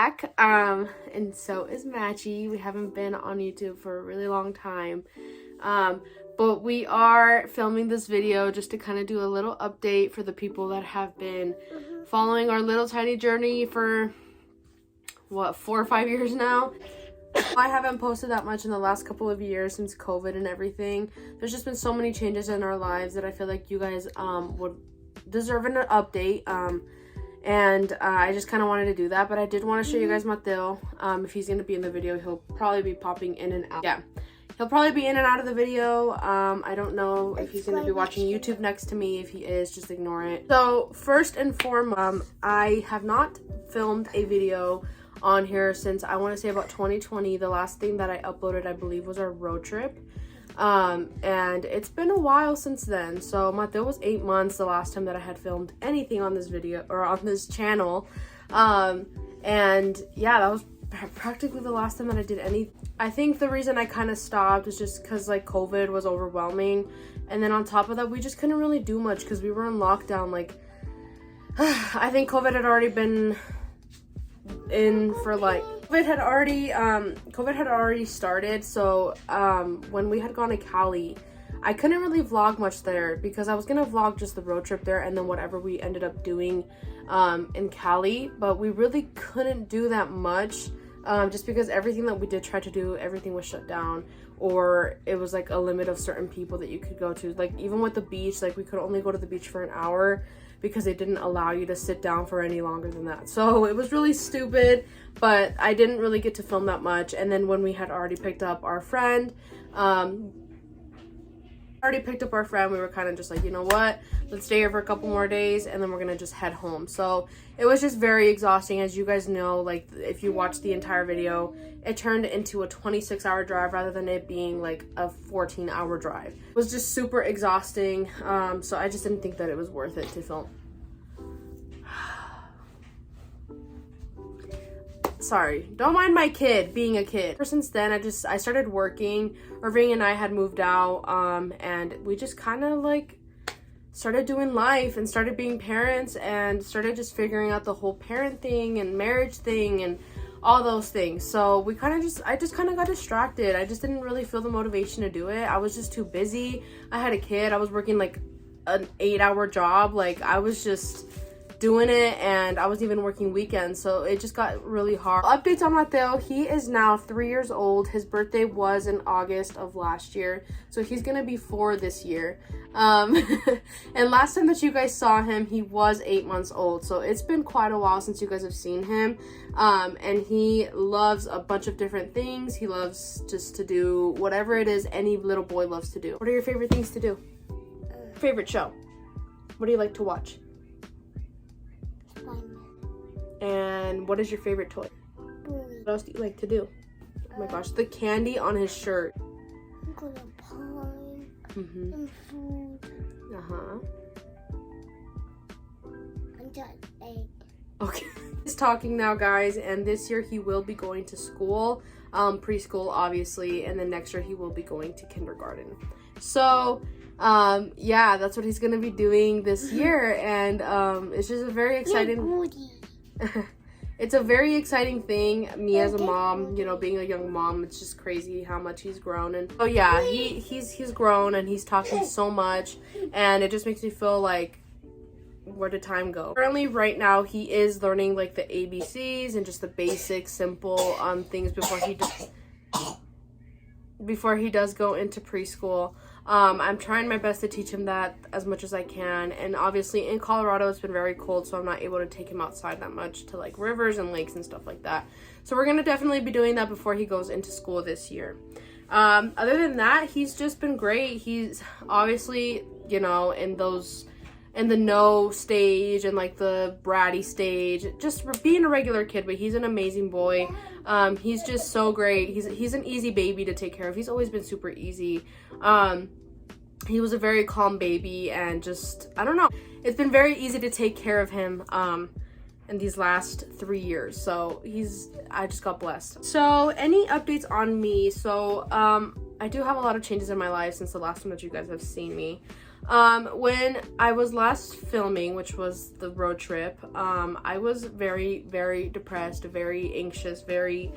back, and so is Matchy. We haven't been on YouTube for a really long time, but we are filming this video just to kind of do a little update for the people that have been following our little tiny journey for, what, 4 or 5 years now. I haven't posted that much in the last couple of years since COVID and everything. There's just been so many changes in our lives that I feel like you guys would deserve an update. And I just kind of wanted to do that, but I did want to show you guys Mateo. If he's going to be in the video, he'll probably be popping in and out. Yeah, he'll probably be in and out of the video. I don't know if he's going to be watching YouTube next to me. If he is, just ignore it. So first and foremost, I have not filmed a video on here since I want to say about 2020. The last thing that I uploaded, I believe, was our road trip. And it's been a while since then. So Mateo was 8 months the last time that I had filmed anything on this video or on this channel. And yeah, that was practically the last time that I did any. I think the reason I kind of stopped was just because like COVID was overwhelming, and then on top of that we just couldn't really do much because we were in lockdown. Like I think COVID had already been in for like COVID had already started. So when we had gone to Cali, I couldn't really vlog much there because I was gonna vlog just the road trip there and then whatever we ended up doing in Cali, but we really couldn't do that much just because everything that we did try to do, everything was shut down, or it was like a limit of certain people that you could go to. Like even with the beach, like we could only go to the beach for an hour because they didn't allow you to sit down for any longer than that. So it was really stupid, but I didn't really get to film that much. And then when we had already picked up our friend, we were kind of just like, you know what, let's stay here for a couple more days and then we're gonna just head home. So it was just very exhausting. As you guys know, like if you watched the entire video, it turned into a 26-hour drive rather than it being like a 14-hour drive. It was just super exhausting. So I just didn't think that it was worth it to film. Sorry, don't mind my kid being a kid. Ever since then, I started working. Irving and I had moved out, and we just kind of like started doing life and started being parents and started just figuring out the whole parent thing and marriage thing and all those things. So I just kind of got distracted. I just didn't really feel the motivation to do it. I was just too busy. I had a kid. I was working like an 8-hour job. Like I was just doing it, and I was even working weekends, so it just got really hard. Updates on Mateo: he is now 3 years old. His birthday was in August of last year, so he's gonna be 4 this year. And last time that you guys saw him, he was 8 months old, so it's been quite a while since you guys have seen him. And he loves a bunch of different things. He loves just to do whatever it is any little boy loves to do. What are your favorite things to do? Favorite show? What do you like to watch? And what is your favorite toy? What else do you like to do? Oh my gosh, the candy on his shirt. I'm gonna pie and food. And that egg. Okay. He's talking now, guys, and this year he will be going to school, preschool obviously, and then next year he will be going to kindergarten. So yeah, that's what he's gonna be doing this year, and it's just a very exciting. It's a very exciting thing. Me as a mom, you know, being a young mom, it's just crazy how much he's grown. And oh yeah, he's grown and he's talking so much, and it just makes me feel like, where did time go? Currently, right now, he is learning like the ABCs and just the basic, simple things before he does go into preschool. I'm trying my best to teach him that as much as I can, and obviously in Colorado it's been very cold, so I'm not able to take him outside that much to like rivers and lakes and stuff like that. So we're gonna definitely be doing that before he goes into school this year. Other than that, he's just been great. He's obviously, you know, in the no stage and like the bratty stage, just being a regular kid, but he's an amazing boy. He's just so great. He's an easy baby to take care of. He's always been super easy. He was a very calm baby, and just, I don't know, it's been very easy to take care of him in these last 3 years. So I just got blessed. So any updates on me? So I do have a lot of changes in my life since the last time that you guys have seen me. When I was last filming, which was the road trip, I was very, very depressed, very anxious, very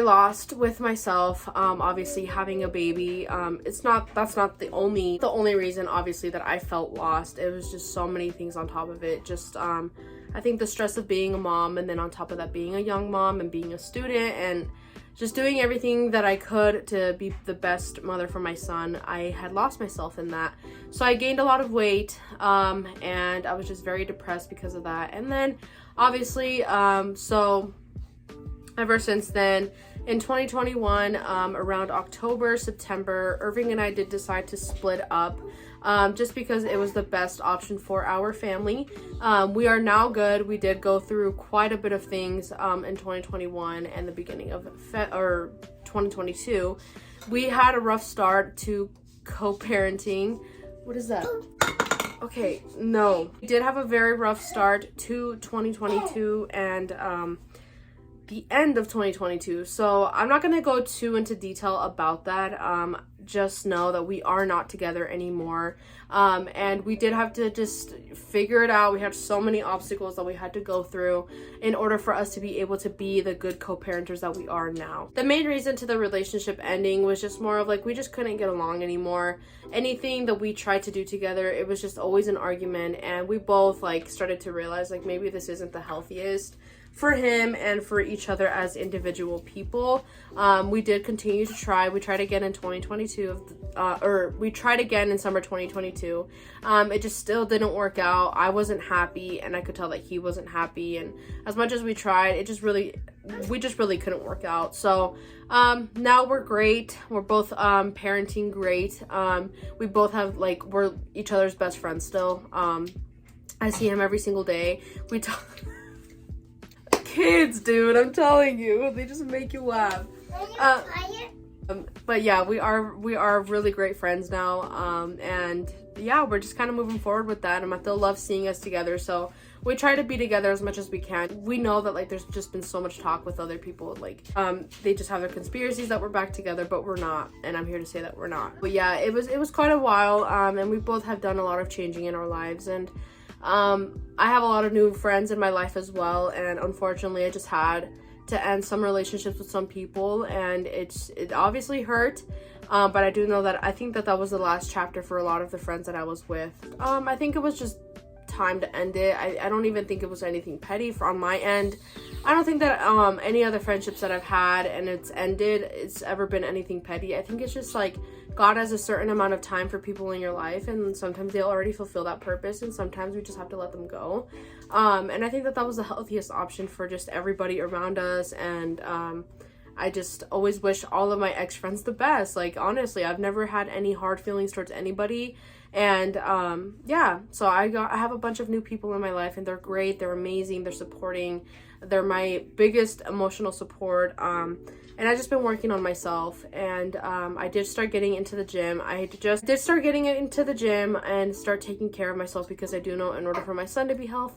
lost with myself. Obviously having a baby, that's not the only reason obviously that I felt lost. It was just so many things on top of it. Just I think the stress of being a mom, and then on top of that being a young mom and being a student and just doing everything that I could to be the best mother for my son. I had lost myself in that. So I gained a lot of weight, and I was just very depressed because of that. And then obviously, so ever since then, in 2021, around October, September, Irving and I did decide to split up, just because it was the best option for our family. We are now good. We did go through quite a bit of things in 2021 and the beginning of 2022. We had a rough start to co-parenting. What is that? Okay, no. We did have a very rough start to 2022 and the end of 2022. So I'm not going to go too into detail about that. Just know that we are not together anymore. And we did have to just figure it out. We had so many obstacles that we had to go through in order for us to be able to be the good co-parenters that we are now. The main reason to the relationship ending was just more of like, we just couldn't get along anymore. Anything that we tried to do together, it was just always an argument. And we both like started to realize like maybe this isn't the healthiest for him and for each other as individual people. We did continue to try. We tried again in 2022, or we tried again in summer 2022. It just still didn't work out. I wasn't happy, and I could tell that he wasn't happy. And as much as we tried, we just really couldn't work out. So now we're great. We're both parenting great. We both have we're each other's best friends still. I see him every single day. We talk. Kids, dude, I'm telling you, they just make you laugh. But yeah, we are really great friends now, and yeah, we're just kind of moving forward with that. And Mateo loves seeing us together, so we try to be together as much as we can. We know that there's just been so much talk with other people, they just have their conspiracies that we're back together, but we're not, and I'm here to say that we're not. But yeah, it was quite a while, and we both have done a lot of changing in our lives, and I have a lot of new friends in my life as well, and unfortunately I just had to end some relationships with some people, and it obviously hurt, but I do know that I think that was the last chapter for a lot of the friends that I was with. I think it was just time to end it. I don't even think it was anything petty on my end. I don't think that any other friendships that I've had and it's ended, it's ever been anything petty. I think it's just God has a certain amount of time for people in your life, and sometimes they'll already fulfill that purpose, and sometimes we just have to let them go. And I think that was the healthiest option for just everybody around us, and I just always wish all of my ex-friends the best. Honestly, I've never had any hard feelings towards anybody. And yeah, so I have a bunch of new people in my life, and they're great, they're amazing, they're supporting, they're my biggest emotional support. And I've just been working on myself, and I did start getting into the gym. I just did start getting into the gym and start taking care of myself, because I do know in order for my son to be healthy,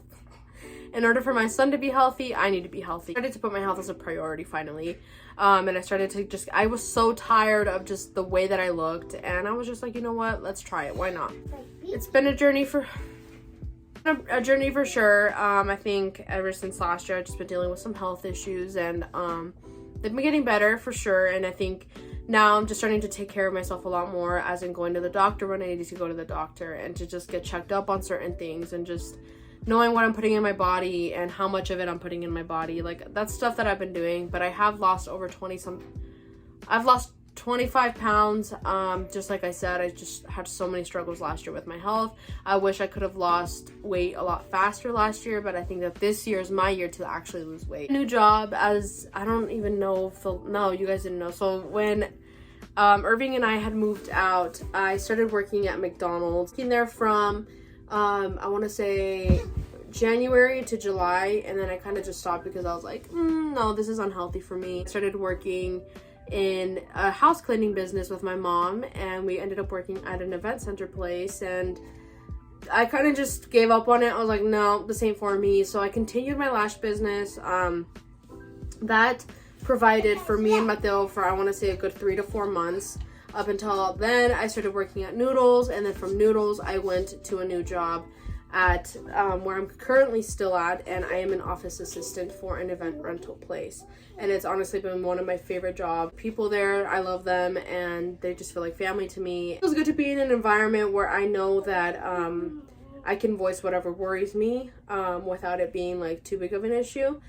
I need to be healthy. I started to put my health as a priority finally. And I started to I was so tired of just the way that I looked, and I was just like, you know what, let's try it, why not? It's been a journey for sure. I think ever since last year I've just been dealing with some health issues, and they've been getting better for sure. And I think now I'm just starting to take care of myself a lot more, as in going to the doctor when I needed to go to the doctor, and to just get checked up on certain things, and just knowing what I'm putting in my body and how much of it I'm putting in my body. That's stuff that I've been doing. But I have lost over 25 pounds. Just like I said, I just had so many struggles last year with my health. I wish I could have lost weight a lot faster last year, but I think that this year is my year to actually lose weight. New job, as I don't even know if no, you guys didn't know. So when Irving and I had moved out, I started working at McDonald's. Working there from I want to say January to July, and then I kind of just stopped because I was like, no, this is unhealthy for me. I started working in a house cleaning business with my mom, and we ended up working at an event center place, and I kind of just gave up on it. I was like, no, this ain't for me. So I continued my lash business. That provided for me and Mateo for, I want to say, a good 3 to 4 months. Up until then, I started working at Noodles, and then from Noodles, I went to a new job at where I'm currently still at, and I am an office assistant for an event rental place. And it's honestly been one of my favorite jobs. People there, I love them, and they just feel like family to me. It feels good to be in an environment where I know that I can voice whatever worries me without it being like too big of an issue.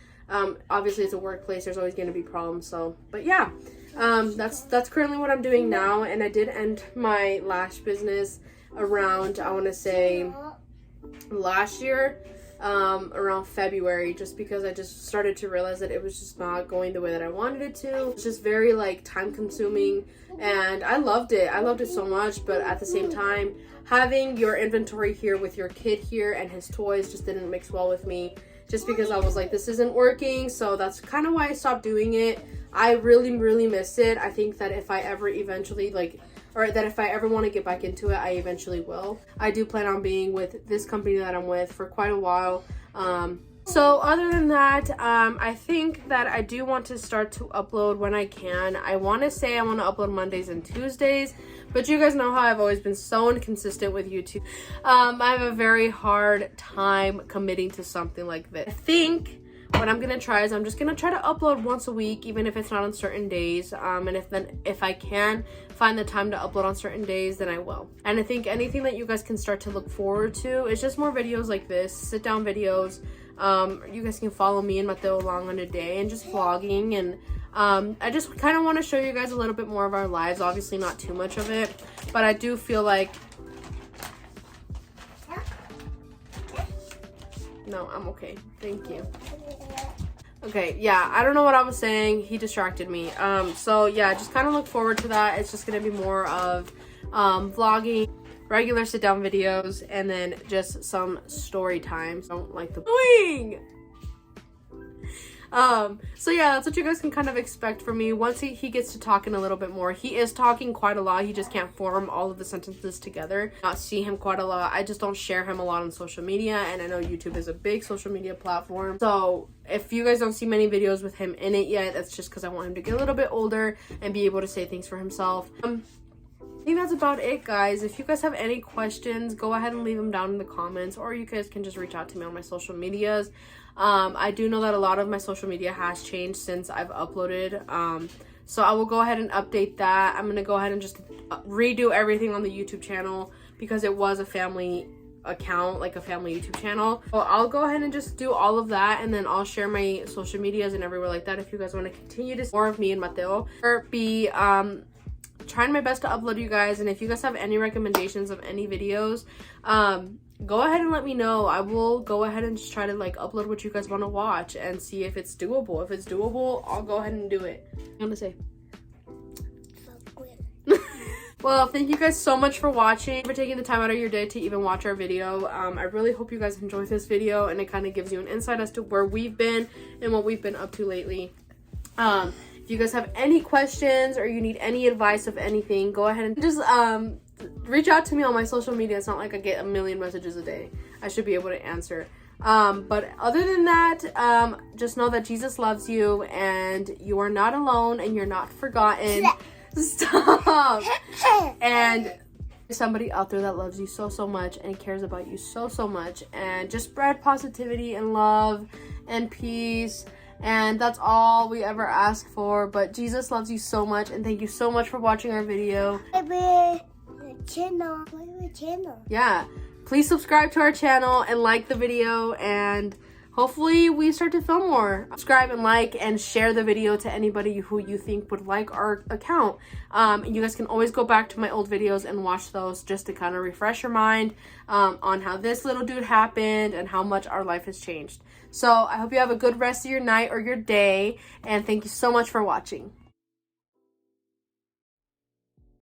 Obviously it's a workplace, there's always going to be problems, so, but yeah, that's currently what I'm doing now. And I did end my lash business around, I want to say, last year, around February, just because I just started to realize that it was just not going the way that I wanted it to. It's just very like time consuming, and I loved it so much, but at the same time, having your inventory here with your kid here and his toys just didn't mix well with me, just because I was like, this isn't working. So that's kind of why I stopped doing it. I really miss it. I think that if I ever eventually if I ever want to get back into it, I eventually will. I do plan on being with this company that I'm with for quite a while. So other than that, I think that I do want to start to upload when I can. I want to say I want to upload Mondays and Tuesdays, but you guys know how I've always been so inconsistent with YouTube. I have a very hard time committing to something like this. I think what I'm gonna try is I'm just gonna try to upload once a week, even if it's not on certain days. And if I can find the time to upload on certain days, then I will. And I think anything that you guys can start to look forward to is just more videos like this, sit down videos. You guys can follow me and Mateo along on a day and just vlogging. And I just kind of want to show you guys a little bit more of our lives. Obviously not too much of it, but I do feel like, no, I'm okay, thank you. Okay, yeah, I don't know what I was saying, he distracted me. So yeah, just kind of look forward to that. It's just gonna be more of vlogging, regular sit down videos, and then just some story times. I don't like the doing. So yeah, that's what you guys can kind of expect from me once he gets to talking a little bit more. He is talking quite a lot, he just can't form all of the sentences together. Not see him quite a lot. I just don't share him a lot on social media, and I know YouTube is a big social media platform, so if you guys don't see many videos with him in it yet, that's just because I want him to get a little bit older and be able to say things for himself. I think that's about it, guys. If you guys have any questions, go ahead and leave them down in the comments, or you guys can just reach out to me on my social medias. I do know that a lot of my social media has changed since I've uploaded, so I will go ahead and update that. I'm gonna go ahead and just redo everything on the YouTube channel because it was a family account, like a family YouTube channel. So I'll go ahead and just do all of that, and then I'll share my social medias and everywhere like that if you guys want to continue to see more of me and Mateo, or be trying my best to upload you guys. And if you guys have any recommendations of any videos, go ahead and let me know. I will go ahead and just try to like upload what you guys want to watch and see if it's doable. If it's doable, I'll go ahead and do it. I'm gonna say well, thank you guys so much for watching, for taking the time out of your day to even watch our video. I really hope you guys enjoyed this video, and it kind of gives you an insight as to where we've been and what we've been up to lately. If you guys have any questions or you need any advice of anything, go ahead and just reach out to me on my social media. It's not like I get a million messages a day. I should be able to answer. But other than that, just know that Jesus loves you, and you are not alone, and you're not forgotten. Stop. And somebody out there that loves you so much and cares about you so much, and just spread positivity and love and peace. And that's all we ever ask for. But Jesus loves you so much, and thank you so much for watching our video. Channel. Yeah, please subscribe to our channel and like the video, and hopefully we start to film more. Subscribe and like and share the video to anybody who you think would like our account. You guys can always go back to my old videos and watch those just to kind of refresh your mind on how this little dude happened and how much our life has changed. So I hope you have a good rest of your night or your day, and thank you so much for watching.